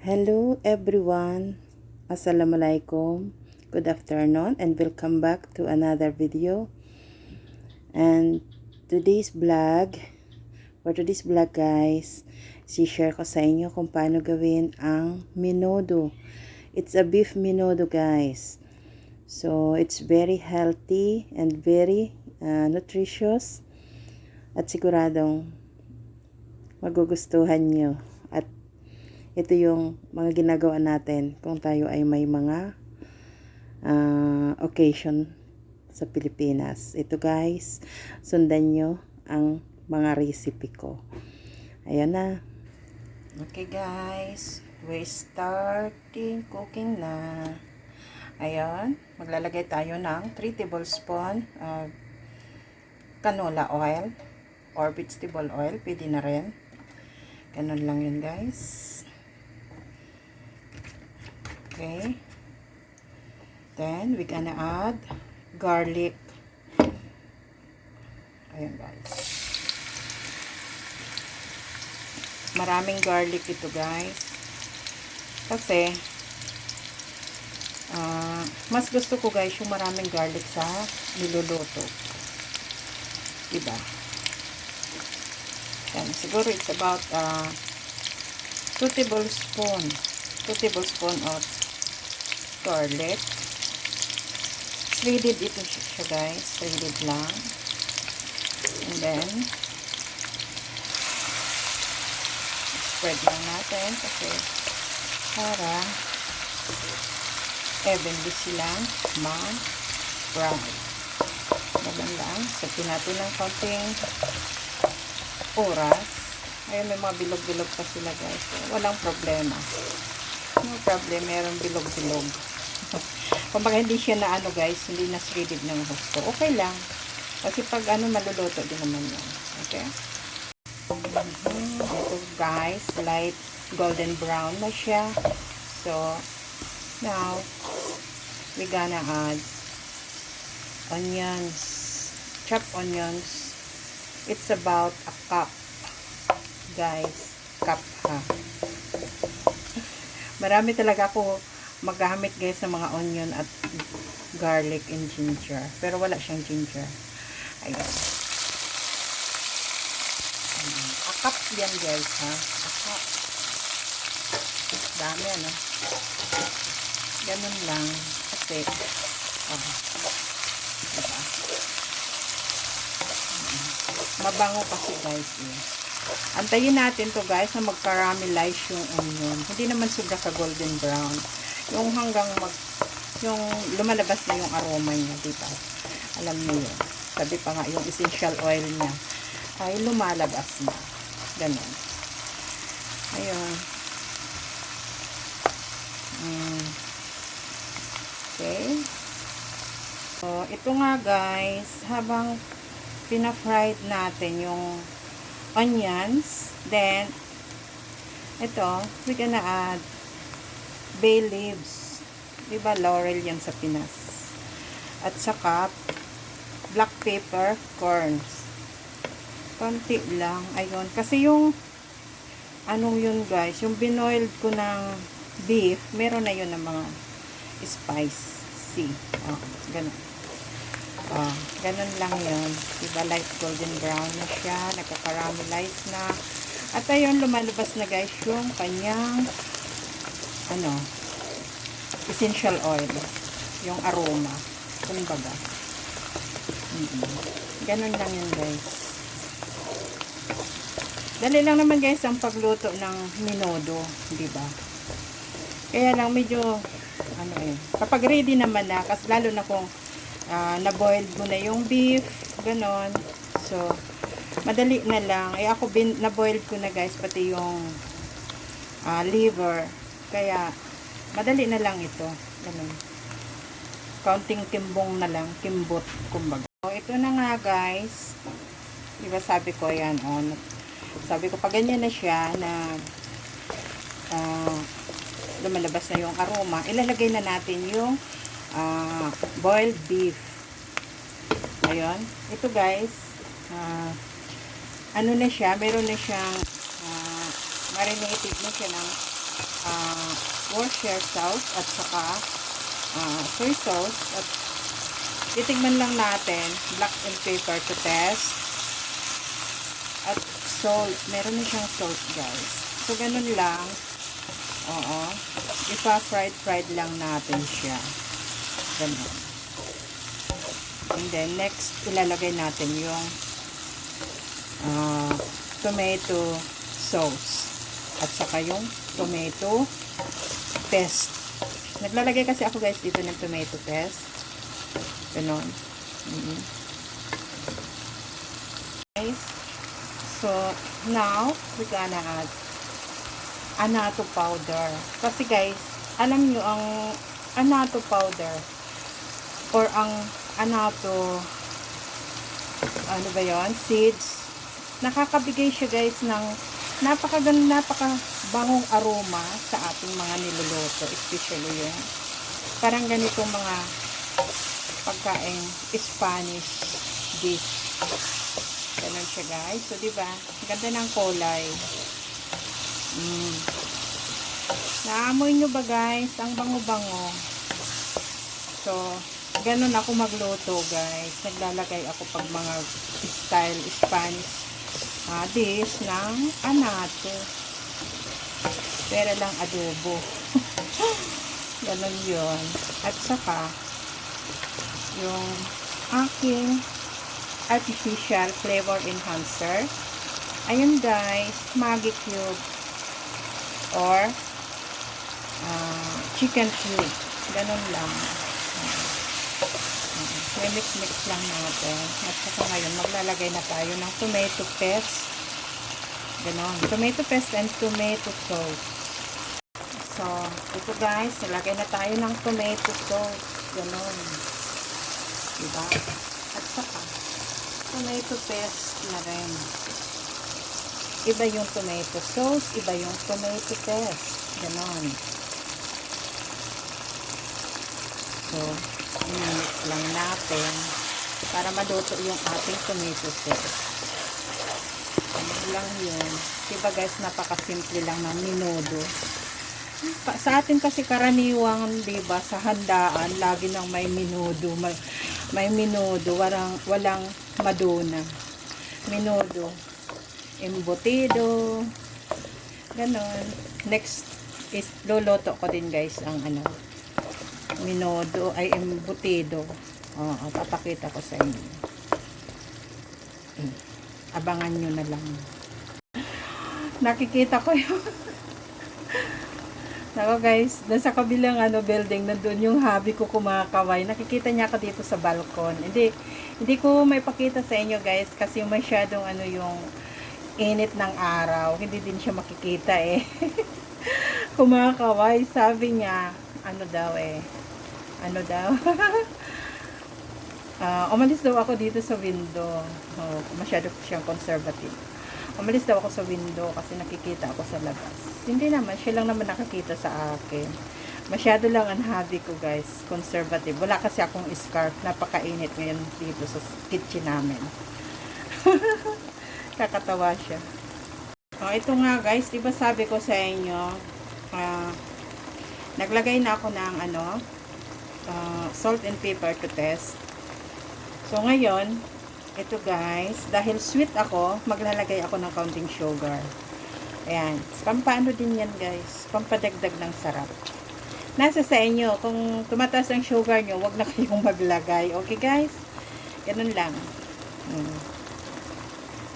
Hello everyone, Assalamualaikum, good afternoon and welcome back to another video. And for today's vlog guys, share ko sa inyo kung paano gawin ang menudo. It's a beef menudo guys. So it's very healthy and very nutritious at siguradong magugustuhan nyo. At ito yung mga ginagawa natin kung tayo ay may mga occasion sa Pilipinas. Ito guys, sundan nyo ang mga recipe ko. Ayan na. Okay guys, we're starting cooking na. Ayan, maglalagay tayo ng 3 tablespoon canola oil or vegetable oil, pwede na rin. Ganun lang yun guys. Okay. Then, we're gonna add garlic. Ayan guys. Maraming garlic ito guys. Kasi, mas gusto ko guys yung maraming garlic sa niluluto. Diba? Yan. Siguro it's about 2 tablespoon of garlic. Shredded ito siya guys. Shredded lang. And then, spread lang natin kasi para evenly silang ma-brown. Ganun lang. So, natin ng konting oras. Ayun, may mga bilog-bilog pa sila guys. So, walang problema. No problem, meron bilog-bilog. Kung baka hindi siya na guys, hindi na shredded ng gusto. Okay lang. Kasi pag maluluto din naman yan. Okay? Ito guys, light golden brown na siya. So, now, we gonna add onions. Chopped onions. It's about a cup. Guys, cup ha. Marami talaga ako maggamit guys ng mga onion at garlic and ginger. Pero wala siyang ginger. Ayun. A cup yan guys ha. A cup. Dami ano. Ganun lang. Kasi, diba? Mabango kasi guys eh. Antayin natin to guys na mag-caramelize yung onion. Hindi naman sobra ka golden brown. Yung hanggang yung lumalabas na yung aroma niya, diba? Alam niyo yun. Sabi pa nga yung essential oil niya ay lumalabas na. Ganon. Ayun. Okay. So, ito nga guys, habang pina-fried natin yung onions, then ito, we're gonna add bayleaves. Diba laurel yan sa Pinas? At saka blackpeppercorns. Konti lang. Ayun. Kasi yung yun guys, yung binoiled ko ng beef, meron na yun ng mga spicy. Ganun. Ganun lang yun. Diba, light golden brown na siya. Nagka-caramelize na. At ayun, lumalabas na guys yung kanyang essential oil. Yung aroma. Kumbaga. Ganun lang yun guys. Dali lang naman guys ang pagluto ng menudo. Diba? Kaya lang medyo kapag ready naman na, kasi lalo na kung na-boiled mo na yung beef, ganon. So, madali na lang. Ako na-boiled ko na guys, pati yung liver. Kaya, madali na lang ito. Ganon. Kaunting timbong na lang, kimbot, kumbaga. So, ito na nga guys. Diba sabi ko, yan, sabi ko, pag ganyan na siya, na lumalabas na yung aroma, ilalagay na natin yung boiled beef. Ayun. Ito guys, na siya, meron na siyang marinated na siya ng Worcestershire sauce at saka soy sauce. At titigman lang natin black and pepper to test. At salt. Meron na siyang salt, guys. So, ganun lang. Oo. Ipa-fried lang natin siya. Ganun. And then, next, ilalagay natin yung tomato sauce. At saka yung tomato paste. Naglalagay kasi ako, guys, dito ng tomato paste. Ganun. Guys, so, now, we're gonna add annato powder. Kasi, guys, alam nyo, ang annato powder or ang annato, ano ba yun? Seeds. Nakakabigay siya, guys, ng napakabangong aroma sa ating mga niluluto. Especially yung parang ganitong mga pagkain Spanish dish. Ganun siya, guys. So, diba? Ganda ng kulay. Naamoy nyo ba, guys? Ang bango-bango. So, ganun ako magluto, guys. Naglalagay ako pag mga style Spanish dish ng annato. Pero lang adobo. Ganun yun. At saka, yung aking artificial flavor enhancer. Ayun, guys. Maggi cube or chicken cube. Ganun lang. Mix lang natin. At saka ngayon, maglalagay na tayo ng tomato paste. Ganon. Tomato paste and tomato sauce. So, ito, guys, nilagay na tayo ng tomato sauce. Ganon. Diba? At saka, tomato paste na rin. Iba yung tomato sauce, iba yung tomato paste. Ganon. So, mix lang natin para maluto yung ating tomato sauce. Ano lang yun. Diba, guys, napakasimple lang ng menudo. Sa atin kasi karaniwang, diba, sa handaan, lagi nang may menudo. May menudo, walang madona. Menudo. Embutido. Ganon. Next is, luluto ko din, guys, ang menudo ay embutido. Papakita ko sa inyo. Abangan nyo na lang. Nakikita ko yung nako, guys, doon sa kabilang building, nandun yung hubby ko kumakaway. Nakikita niya ako dito sa balkon. Hindi ko may pakita sa inyo, guys, kasi masyadong yung init ng araw. Hindi din siya makikita kumakaway. Sabi niya, umalis daw ako dito sa window. Masyado siyang conservative. Umalis daw ako sa window kasi nakikita ako sa labas. Hindi naman, siya lang naman nakakita sa akin. Masyado lang ang hobby ko, guys. Conservative. Wala kasi akong scarf. Napakainit ngayon dito sa kitchen namin. Kakatawa siya. Ito nga, guys. Diba sabi ko sa inyo, naglagay na ako ng salt and pepper to test. So, ngayon, ito, guys, dahil sweet ako, maglalagay ako ng kaunting sugar. Ayan. Pampano din yan, guys. Pampadagdag ng sarap. Nasa sa inyo. Kung tumataas ang sugar nyo, wag na kayong maglagay. Okay, guys? Ganun lang.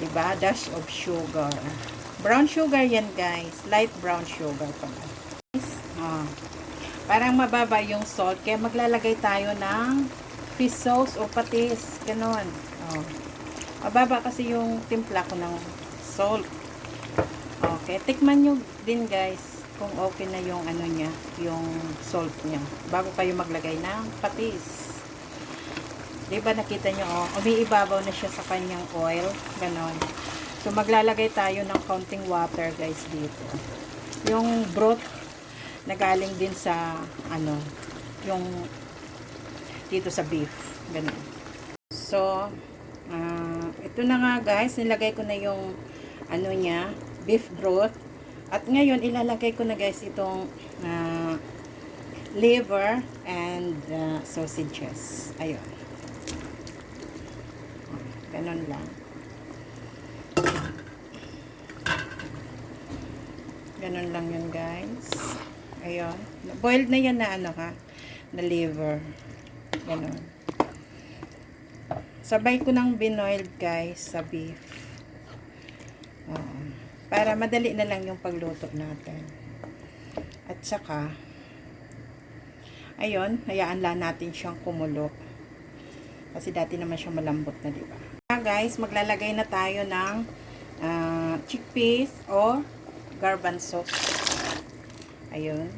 Diba? Dash of sugar. Brown sugar yan, guys. Light brown sugar pala. Parang mababa yung salt. Kaya maglalagay tayo ng fish sauce o patis. Ganon. Mababa kasi yung timpla ko ng salt. Okay. Tikman nyo din, guys, kung okay na yung niya, yung salt niya. Bago kayo maglagay ng patis. Diba nakita nyo, umiibabaw na siya sa kanyang oil. Ganon. So, maglalagay tayo ng counting water, guys, dito. Yung broth na galing din sa yung dito sa beef. Ganun. So, ito na nga, guys, nilagay ko na yung niya, beef broth. At ngayon, ilalagay ko na guys itong liver and sausages. Ayun. Ganon lang. Ganon lang yun guys. Ayun. Boiled na yan na ano ha, na liver. Ganon. Sabay ko ng binoiled guys sa beef. Para madali na lang yung pagluto natin. At saka, ayun, hayaan lang natin siyang kumulo. Kasi dati naman siya malambot na, diba? Guys, maglalagay na tayo ng chickpeas or garbanzo. Ayun.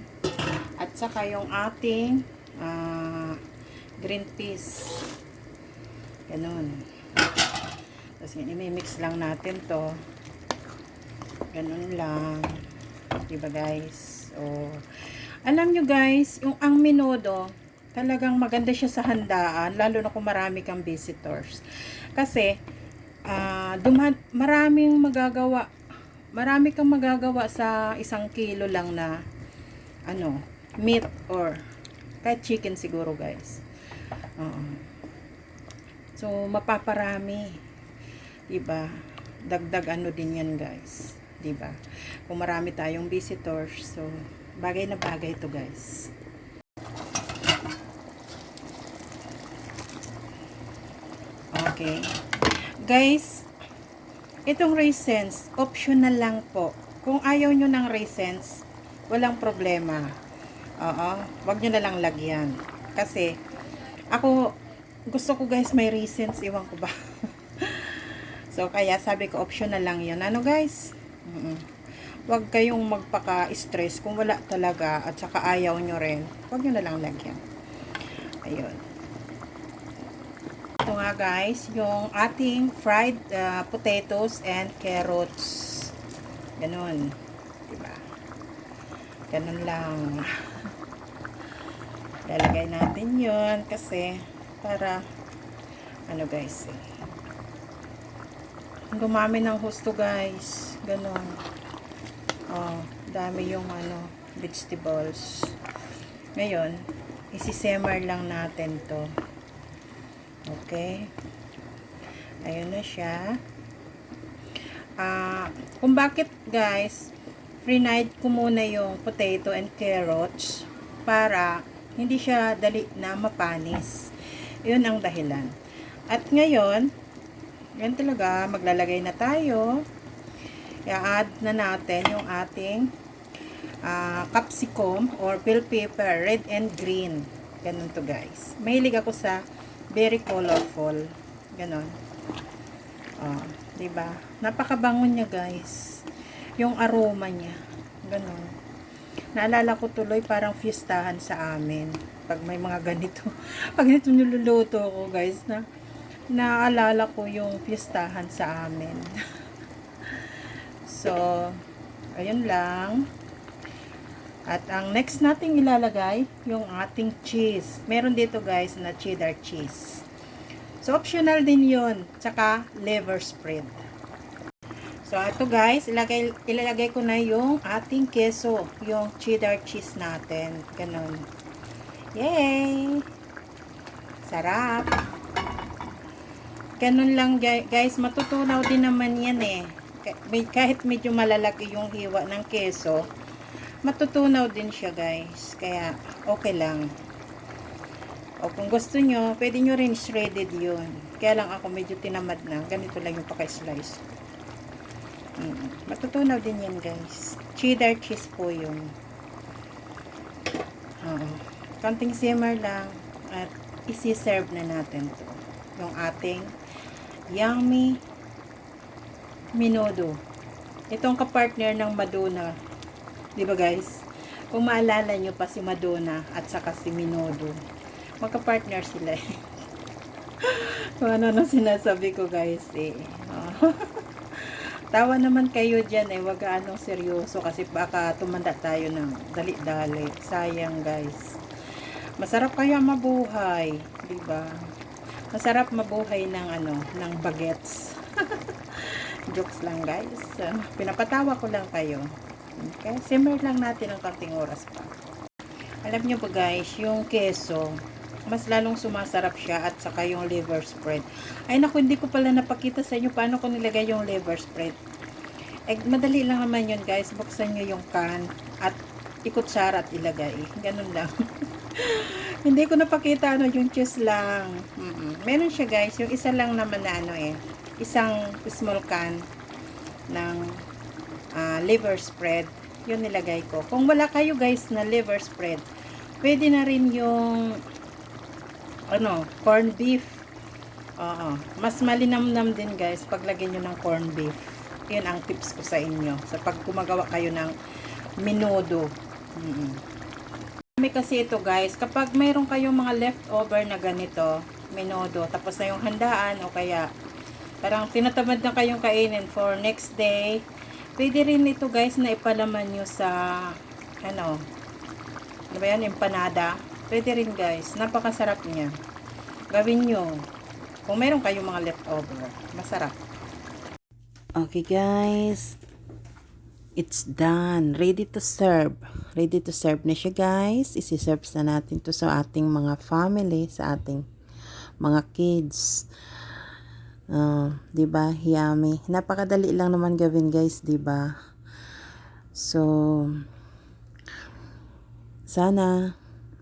At saka yung ating green peas. Ganun. Tapos i-mix lang natin to. Ganun lang. Diba guys? So, alam nyo guys, yung ang menudo, talagang maganda siya sa handaan, lalo na kung marami kang visitors. Kasi, maraming magagawa. Marami kang magagawa sa 1 kilo lang na ano, meat or kahit chicken siguro guys. So, mapaparami. Diba? Dagdag ano din yan guys. Diba? Kung marami tayong visitors, so bagay na bagay ito guys. Okay. Guys, itong raisins, optional lang po. Kung ayaw nyo ng raisins, walang problema. Wag nyo na lang lagyan. Kasi, ako, gusto ko guys may raisins, iwan ko ba. So, kaya sabi ko optional lang yun. Ano guys? Huwag kayong magpaka-stress kung wala talaga at saka ayaw nyo rin. Huwag nyo na lang lagyan. Ayun. Ito nga guys, yung ating fried potatoes and carrots. Ganun. Diba? Ganun lang. Lalagay natin yun kasi para ano guys gumami ng husto guys. Ganun. Dami yung ano vegetables. Ngayon, isi-simmer lang natin to. Okay. Ayun na siya. Kung bakit guys, pre-night ko muna yung potato and carrots para hindi siya dali na mapanis. Yun ang dahilan. At ngayon, yan talaga, maglalagay na tayo. I-add na natin yung ating capsicum or bell pepper, red and green. Ganun to guys. Mahilig ako sa very colorful. Ganon. Diba? Napakabango niya guys. Yung aroma niya. Ganon. Naalala ko tuloy parang fiestahan sa amin. Pag may mga ganito. Pag ganito niluluto ko guys na naalala ko yung fiestahan sa amin. So, ayun lang. At ang next nating ilalagay, yung ating cheese. Meron dito guys na cheddar cheese. So, optional din yun. Tsaka, liver spread. So, ito guys, ilalagay ko na yung ating keso. Yung cheddar cheese natin. Ganun. Yay! Sarap! Ganun lang guys, matutunaw din naman yan eh. Kahit medyo malalaki yung hiwa ng keso, matutunaw din siya guys. Kaya okay lang. O kung gusto nyo, pwede nyo rin shredded yun. Kaya lang ako medyo tinamad na. Ganito lang yung paka-slice. Matutunaw din yan guys. Cheddar cheese po yun. Konting simmer lang. At isi-serve na natin to. Yung ating yummy menudo. Itong kapartner ng Madonna. Diba guys? Kung maalala nyo pa si Madonna at saka si menudo. Magka-partner sila eh. Kung ano sinasabi ko guys eh. Tawa naman kayo dyan eh. Wag anong seryoso kasi baka tumanda tayo ng dali-dali. Sayang guys. Masarap kaya mabuhay. Diba? Masarap mabuhay ng ng bagets. Jokes lang guys. Pinapatawa ko lang kayo. Okay, simmer lang natin ng konting oras pa. Alam nyo ba guys, yung keso, mas lalong sumasarap siya at saka yung liver spread. Ay naku, hindi ko pala napakita sa inyo paano ko nilagay yung liver spread. Eh, madali lang naman yun guys. Buksan nyo yung can at ikutsara at ilagay. Ganun lang. Hindi ko napakita yung cheese lang. Meron siya guys. Yung isa lang naman na isang small can ng liver spread. Yun nilagay ko. Kung wala kayo guys na liver spread, pwede na rin yung corn beef. Mas malinamnam din guys paglagyan nyo ng corn beef. Yun ang tips ko sa inyo sa pag gumagawa kayo ng menudo. Kasi ito guys, kapag mayroon kayong mga leftover na ganito menudo, tapos na yung handaan o kaya parang tinatamad na kayong kainin for next day, pwede rin ito guys na ipalaman nyo sa ano ba yan, empanada. Pwede rin guys, napakasarap niya. Gawin nyo kung mayroon kayong mga leftover, masarap. Okay guys, it's done. Ready to serve. Ready to serve na siya guys. Isi-serve na natin to sa ating mga family, sa ating mga kids. Diba? Yummy. Napakadali lang naman gawin guys, diba? So, sana,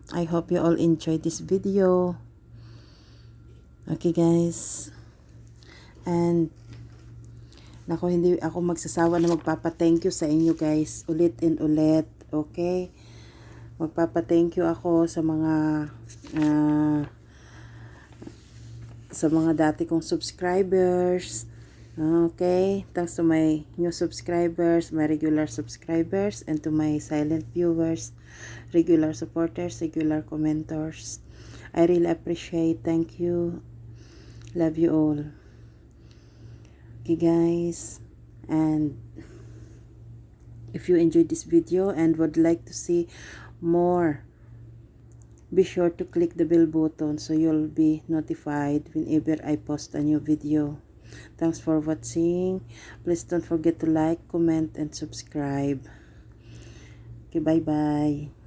I hope you all enjoyed this video. Okay guys. And nako, hindi ako magsasawa na magpapa-thank you sa inyo guys. Ulit and ulit. Okay? Magpapa-thank you ako sa mga dati kong subscribers. Okay? Thanks to my new subscribers, my regular subscribers, and to my silent viewers, regular supporters, regular commenters. I really appreciate. Thank you. Love you all. Okay guys, and if you enjoyed this video and would like to see more, be sure to click the bell button so you'll be notified whenever I post a new video. Thanks for watching. Please don't forget to like, comment, and subscribe. Okay, bye bye.